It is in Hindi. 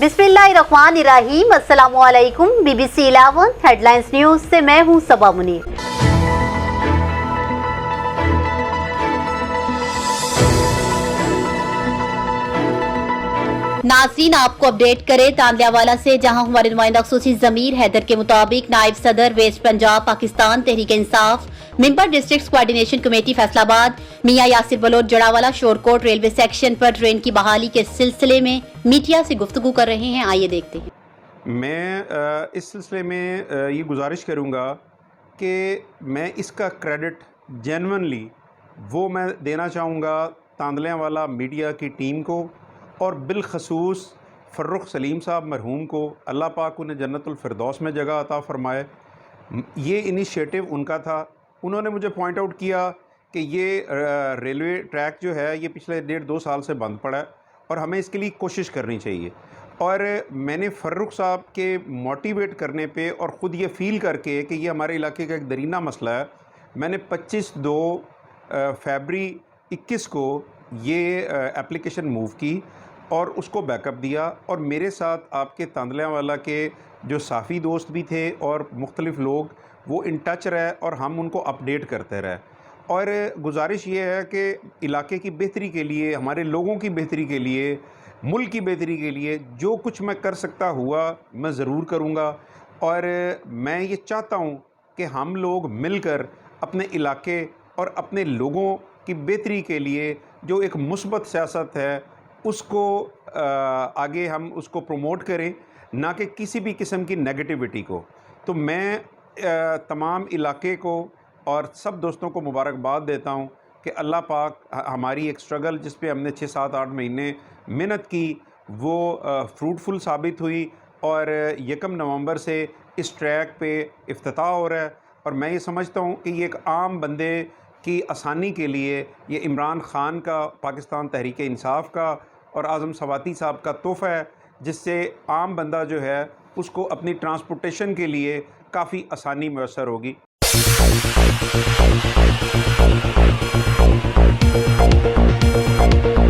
बिस्मिल्लाहिर्रहमानिर्रहीम। अस्सलामुअलैकुम। BBC 11 हेडलाइंस न्यूज से मैं हूं सबा मुनीर। नाज़रीन, आपको अपडेट करें तांदल्यावाला से, जहां हमारे नुमाइंदा खुसूसी ज़मीर हैदर के मुताबिक नायब सदर west Punjab Pakistan Tehreek Insaf member district coordination committee Faisalabad Mian Yasir Baloch Jaranwala Shorkot railway section पर ट्रेन की बहाली के सिलसिले में मीडिया से गुफ्तगू कर रहे हैं। आइए देखते हैं। मैं इस सिलसिले में ये गुजारिश करूँगा कि मैं इसका क्रेडिट जेन्युइनली वो मैं देना चाहूँगा तांदल्यावाला मीडिया की टीम को और बिलखसूस फ़र्रुख सलीम साहब मरहूम को। अल्लाह पाक उन्हें जन्नतुल फिरदौस में जगह अता फ़रमाए। ये इनिशिएटिव उनका था। उन्होंने मुझे पॉइंट आउट किया कि ये रेलवे ट्रैक जो है ये पिछले 1.5-2 साल से बंद पड़ा है और हमें इसके लिए कोशिश करनी चाहिए। और मैंने फ़र्रुख साहब के मोटिवेट करने पे और ख़ुद ये फ़ील करके कि ये हमारे इलाके का एक दरीना मसला है, मैंने 25/2 फरवरी 21 को ये एप्लीकेशन मूव की और उसको बैकअप दिया। और मेरे साथ आपके तांदल्यावाला के जो साफ़ी दोस्त भी थे और मुख्तलिफ़ लोग वो इन टच रहे और हम उनको अपडेट करते रहे। और गुजारिश ये है कि इलाके की बेहतरी के लिए, हमारे लोगों की बेहतरी के लिए, मुल्क की बेहतरी के लिए जो कुछ मैं कर सकता हुआ मैं ज़रूर करूँगा। और मैं ये चाहता हूँ कि हम लोग मिलकर अपने इलाके और अपने लोगों की बेहतरी के लिए जो एक मुस्बत सियासत है उसको आगे हम उसको प्रमोट करें, ना कि किसी भी किस्म की नेगेटिविटी को। तो मैं तमाम इलाके को और सब दोस्तों को मुबारकबाद देता हूँ कि अल्लाह पाक हमारी एक स्ट्रगल जिस पे हमने 6-7-8 महीने मेहनत की वो फ्रूटफुल साबित हुई और 1 नवंबर से इस ट्रैक पे इफ्तिताह हो रहा है। और मैं ये समझता हूँ कि ये एक आम बंदे की आसानी के लिए ये इमरान ख़ान का, पाकिस्तान तहरीक इंसाफ का और आज़म सवाती साहब का तोहफ़ा है, जिससे आम बंदा जो है उसको अपनी ट्रांसपोर्टेशन के लिए काफ़ी आसानी मैसर होगी।